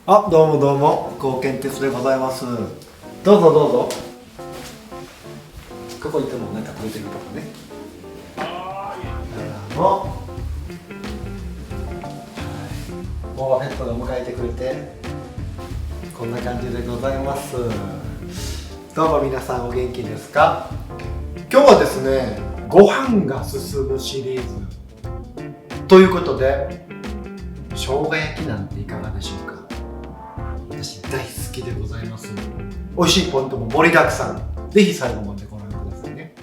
あ、どうもどうも、高健哲でございます。どうぞどうぞ。ここ行ってもなんか食べてるとかね。どうも。ボバフェットが迎えてくれて、こんな感じでございます。どうも皆さんお元気ですか？今日はですね、ご飯が進むシリーズということで、生姜焼きなんていかがでしょうか？私大好きでございます。美味しいポイントも盛りだくさん。ぜひ最後までご覧くださいね。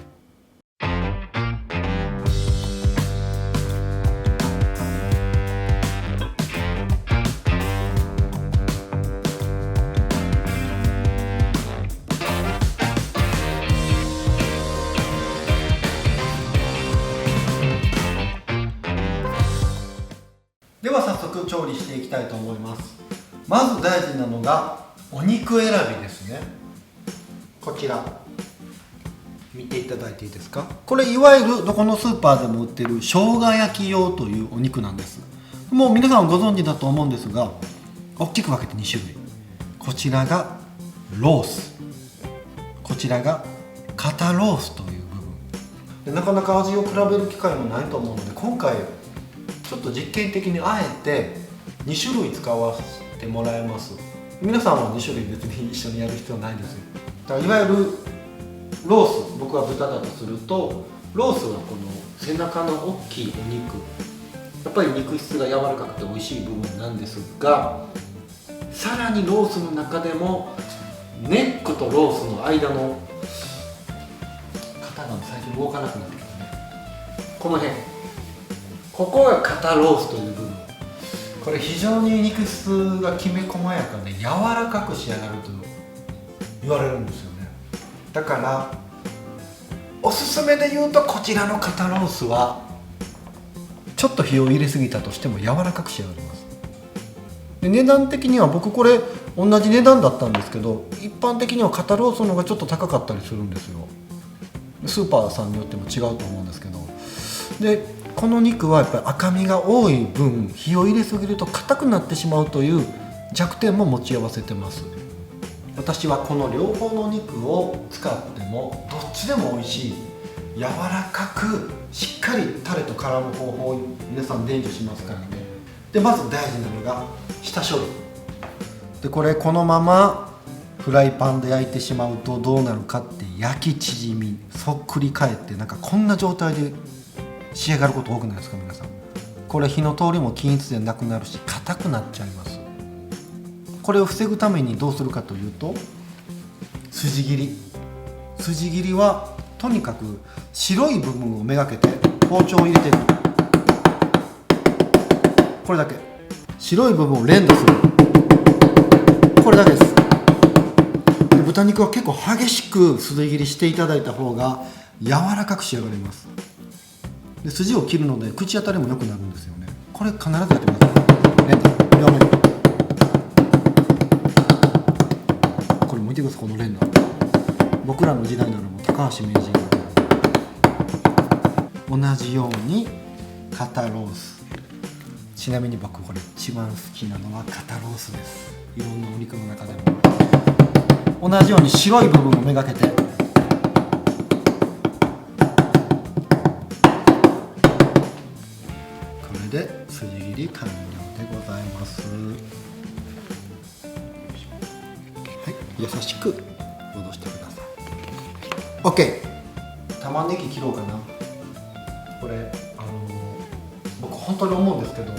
では早速調理していきたいと思います。まず大事なのがお肉選びですね。こちら見ていただいていいですか？これいわゆるどこのスーパーでも売ってる生姜焼き用というお肉なんです。もう皆さんご存知だと思うんですが、大きく分けて2種類。こちらがロース、こちらが肩ロースという部分で、なかなか味を比べる機会もないと思うので、今回ちょっと実験的にあえて2種類使わせてもらいます。皆さんは2種類別に一緒にやる必要ないですよ。だからいわゆるロース、僕は豚だとすると、ロースはこの背中の大きいお肉、やっぱり肉質が柔らかくて美味しい部分なんですが、さらにロースの中でもネックとロースの間の肩が最近動かなくなってきたね。この辺、ここが肩ロースという部分。これ非常に肉質がきめ細やかで柔らかく仕上がると言われるんですよね。だからおすすめで言うと、こちらの肩ロースはちょっと火を入れすぎたとしても柔らかく仕上がります。で値段的には僕これ同じ値段だったんですけど、一般的には肩ロースの方がちょっと高かったりするんですよ。スーパーさんによっても違うと思うんですけど、でこの肉はやっぱり赤身が多い分、火を入れすぎると硬くなってしまうという弱点も持ち合わせてます。私はこの両方の肉を使ってもどっちでも美味しい、柔らかくしっかりタレと絡む方法を皆さん伝授しますからね。でまず大事なのが下処理で、これこのままフライパンで焼いてしまうとどうなるかって、焼き縮みそっくり返って、なんかこんな状態で仕上がること多くないですか皆さん。これ火の通りも均一でなくなるし、硬くなっちゃいます。これを防ぐためにどうするかというと、筋切りはとにかく白い部分をめがけて包丁を入れていく。これだけ。白い部分を連打する、これだけです。で豚肉は結構激しく筋切りしていただいた方が柔らかく仕上がります。で筋を切るので口当たりも良くなるんですよね。これ必ずやってください。連打両面、これ見てください。この連打、僕らの時代ならもう高橋名人が同じように肩ロース。ちなみに僕これ一番好きなのは肩ロースです。いろんなお肉の中でも同じように白い部分をめがけて、これで筋切り完了でございます。はい、優しく戻してください。 OK。 玉ねぎ切ろうかな。これ僕本当に思うんですけど、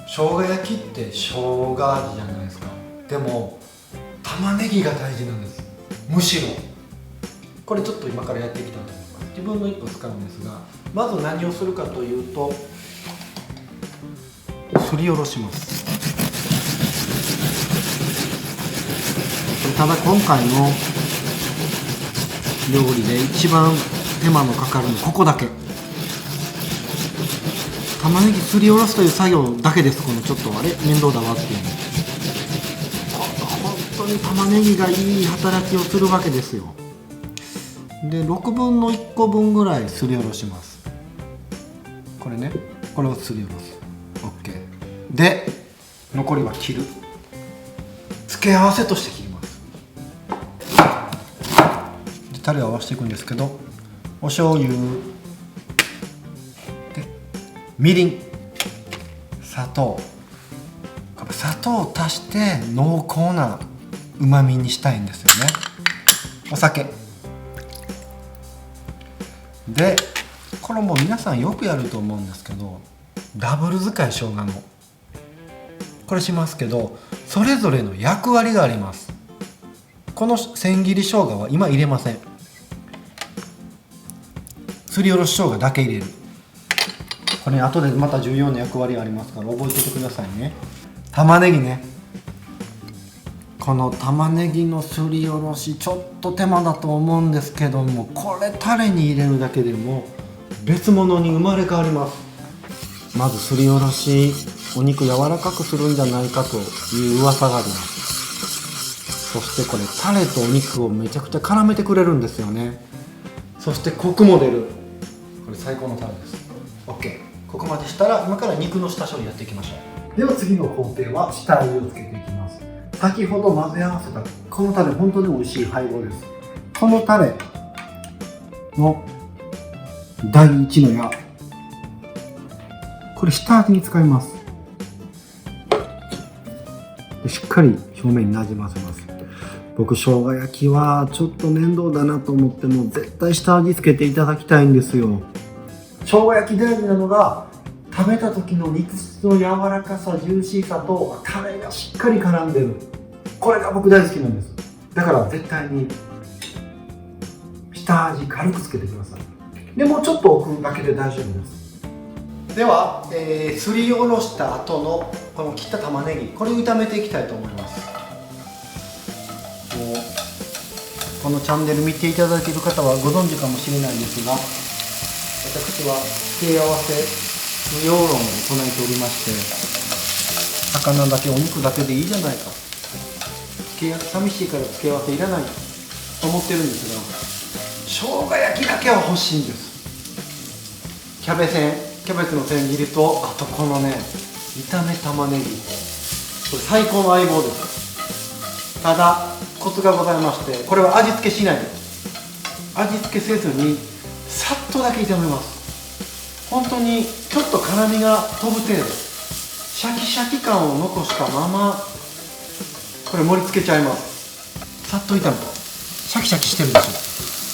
生姜焼きって生姜味じゃないですか。でも玉ねぎが大事なんです。むしろこれちょっと今からやっていきたいと思います。自分の1個使うんですが、まず何をするかというと、すりおろします。これただ今回の料理で一番手間のかかるのここだけ。玉ねぎすりおろすという作業だけです。このちょっと面倒だわっていうの、本当に玉ねぎがいい働きをするわけですよ。で6分の1個分ぐらいすりおろします。これね、これをすりおろす。 OK で残りは切る。付け合わせとして切ります。でタレを合わせていくんですけど、お醤油でみりん、砂糖、砂糖を足して濃厚なうまみにしたいんですよね。お酒で、これも皆さんよくやると思うんですけど、ダブル使い生姜のこれしますけど、それぞれの役割があります。この千切り生姜は今入れません。すりおろし生姜だけ入れる。これ後でまた重要な役割がありますから覚えておいてくださいね。玉ねぎね、この玉ねぎのすりおろしちょっと手間だと思うんですけども、これタレに入れるだけでも別物に生まれ変わります。まずすりおろし、お肉柔らかくするんじゃないかという噂があります。そしてこれタレとお肉をめちゃくちゃ絡めてくれるんですよね。そしてコクも出る。これ最高のタレです。 OK、 ここまでしたら今から肉の下処理やっていきましょう。では次の工程は下味をつけていきます。先ほど混ぜ合わせたこのタレ、本当に美味しい配合です。このタレの第一の矢、これ下味に使います。でしっかり表面になじませます。僕生姜焼きはちょっと面倒だなと思っても絶対下味つけていただきたいんですよ。生姜焼き大事なのが食べた時の肉質の柔らかさ、ジューシーさとタレがしっかり絡んでる、これが僕大好きなんです。だから絶対に下味軽くつけてください。でもうちょっと置くだけで大丈夫です。では、すりおろした後のこの切った玉ねぎ、これを炒めていきたいと思います。もうこのチャンネル見ていただいている方はご存知かもしれないんですが、私は付け合わせ不要論を唱えておりまして、魚だけお肉だけでいいじゃないか、付け合わせ寂しいから付け合わせいらないと思ってるんですが、生姜焼きだけは欲しいんです。キャベツの千切りと、あとこのね炒め玉ねぎ、これ最高の相棒です。ただコツがございまして、これは味付けしないです。味付けせずにさっとだけ炒めます。本当にちょっと辛みが飛ぶ程度、シャキシャキ感を残したままこれ盛り付けちゃいます。さっと炒めたシャキシャキしてるでし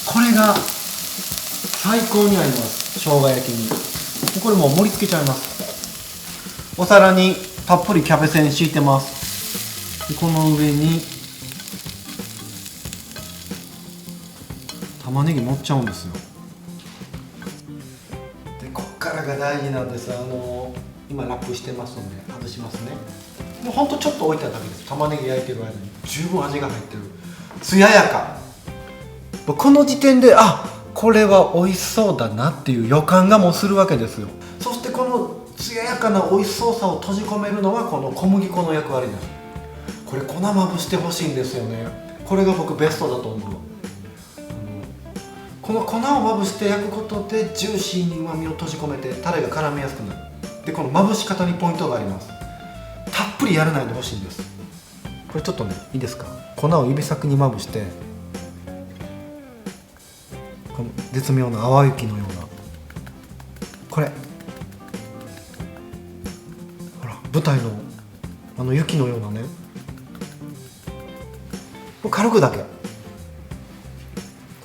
ょ。これが最高に合います。生姜焼きにこれもう盛り付けちゃいます。お皿にたっぷりキャベツに敷いてます。でこの上に玉ねぎ乗っちゃうんですよ。でこっからが大事なんです。今ラップしてますので外しますね。もうほんとちょっと置いただけです。玉ねぎ焼いてる間に十分味が入ってる、艶やか。この時点でこれは美味しそうだなっていう予感がもうするわけですよ。そしてこの艶やかな美味しそうさを閉じ込めるのはこの小麦粉の役割です。これ粉まぶしてほしいんですよね。これが僕ベストだと思う。この粉をまぶして焼くことでジューシーにうまみを閉じ込めてタレが絡みやすくなる。でこのまぶし方にポイントがあります。たっぷりやらないでほしいんです。これちょっとねいいですか、粉を指先にまぶして、この絶妙な淡雪のような、これほら舞台の雪のようなね、軽くだけ。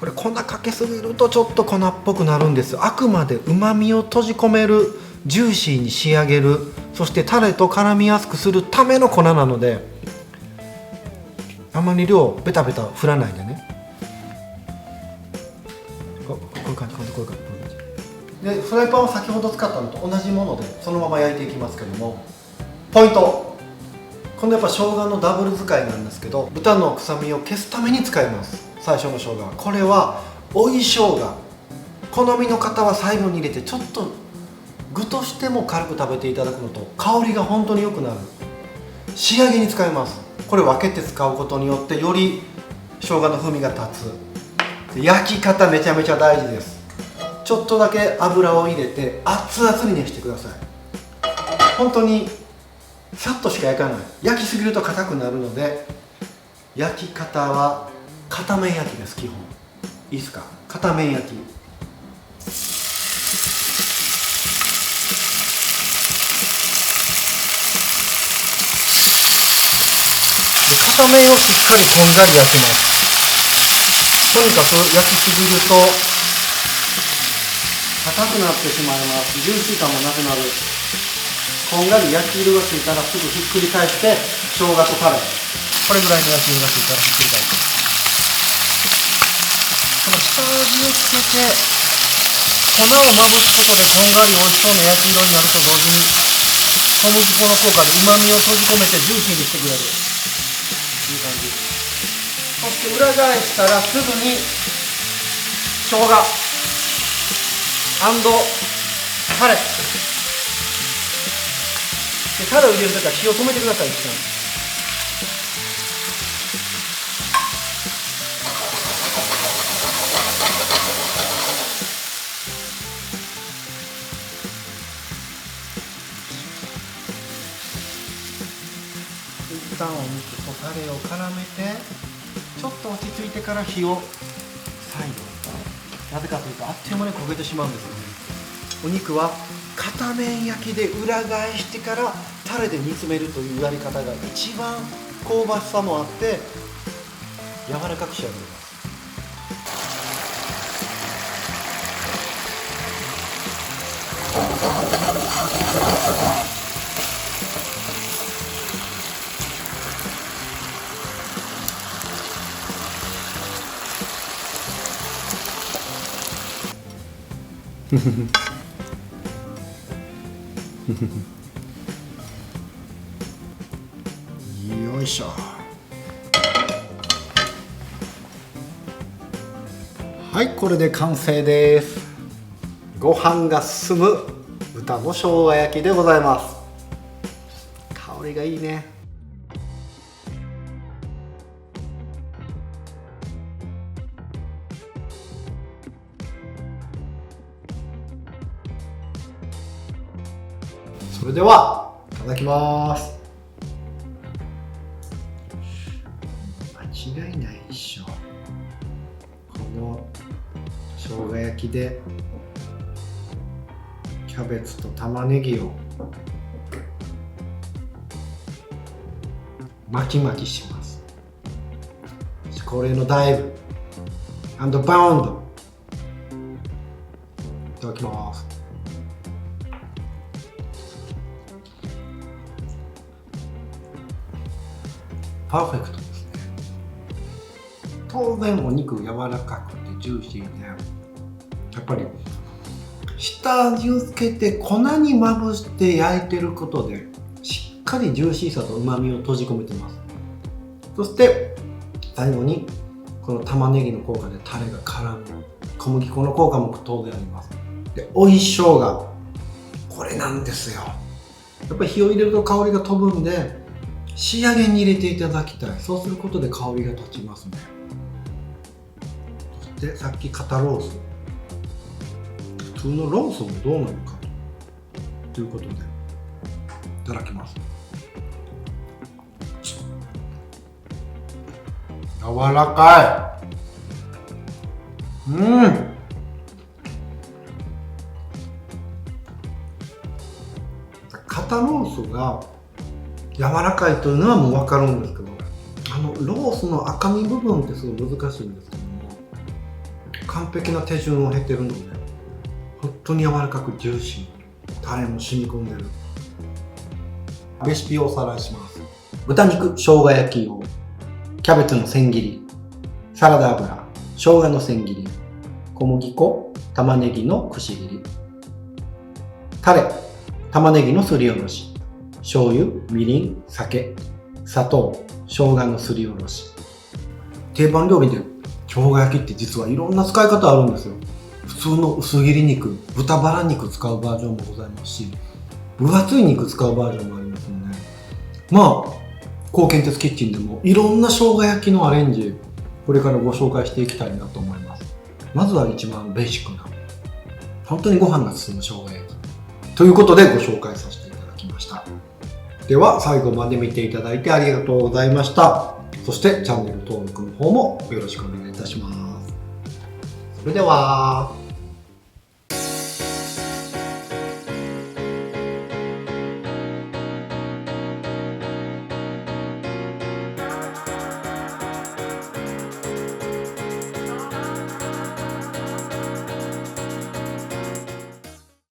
これ粉かけすぎるとちょっと粉っぽくなるんです。あくまでうまみを閉じ込める、ジューシーに仕上げる、そしてタレと絡みやすくするための粉なので、あまり量ベタベタ振らないでね。こういう感じ、こういう感じで、フライパンは先ほど使ったのと同じものでそのまま焼いていきますけども、ポイント、このやっぱ生姜のダブル使いなんですけど、豚の臭みを消すために使います。最初の生姜、これは追い生姜、好みの方は最後に入れてちょっと具としても軽く食べていただくのと、香りが本当に良くなる、仕上げに使います。これ分けて使うことによってより生姜の風味が立つ。焼き方めちゃめちゃ大事です。ちょっとだけ油を入れて熱々に熱してください。本当にさっとしか焼かない。焼きすぎると硬くなるので焼き方は片面焼きです。基本いいですか？片面焼き。片面をしっかりこんがり焼きます。とにかく焼きすぎると硬くなってしまいます。ジューシー感もなくなる。こんがり焼き色がついたらすぐひっくり返して生姜とタレ、これぐらいの焼き色がついたらひっくり返す。この下味をつけて粉をまぶすことでこんがり美味しそうな焼き色になると同時に小麦粉の効果で旨味を閉じ込めてジューシーにしてくれる。いい感じ。そして裏返したらすぐに生姜タレで、タレを入れるときは火を止めてください。一瞬一旦お肉とタレを絡めてちょっと落ち着いてから火を再度、なぜかというとあっという間に焦げてしまうんですよね。お肉は片面焼きで裏返してからタレで煮詰めるというやり方が一番香ばしさもあって柔らかく仕上げます。よいしょ。はい、これで完成です。ご飯が進む豚の生姜焼きでございます。香りがいいね。それではいただきます。間違いないっしょ。この生姜焼きでキャベツと玉ねぎを巻き巻きします。これのダイブ&バウンド。いただきます。パーフェクトですね。当然お肉柔らかくてジューシーで、やっぱり下味をつけて粉にまぶして焼いてることでしっかりジューシーさと旨味を閉じ込めてます。そして最後にこの玉ねぎの効果でタレが絡む、小麦粉の効果も当然あります。で、追い生姜、これなんですよ。やっぱり火を入れると香りが飛ぶんで仕上げに入れていただきたい。そうすることで香りが立ちますね。そしてさっき肩ロース、普通のロースもどうなのかということでいただきます。柔らかい。肩ロースが柔らかいというのはもう分かるんですけど、ロースの赤身部分ってすごい難しいんですけども、完璧な手順を経てるので本当に柔らかくジューシー、タレも染み込んでる。レシピをおさらいします。豚肉生姜焼き用、キャベツの千切り、サラダ油、生姜の千切り、小麦粉、玉ねぎのくし切り、タレ、玉ねぎのすりおろし、醤油、みりん、酒、砂糖、生姜のすりおろし。定番料理で生姜焼きって実はいろんな使い方あるんですよ。普通の薄切り肉、豚バラ肉使うバージョンもございますし、分厚い肉使うバージョンもありますので、まあ高健鉄キッチンでもいろんな生姜焼きのアレンジ、これからご紹介していきたいなと思います。まずは一番ベーシックな、本当にご飯が進む生姜焼きということでご紹介させていただきました。では最後まで見ていただいてありがとうございました。そしてチャンネル登録の方もよろしくお願いいたします。それでは。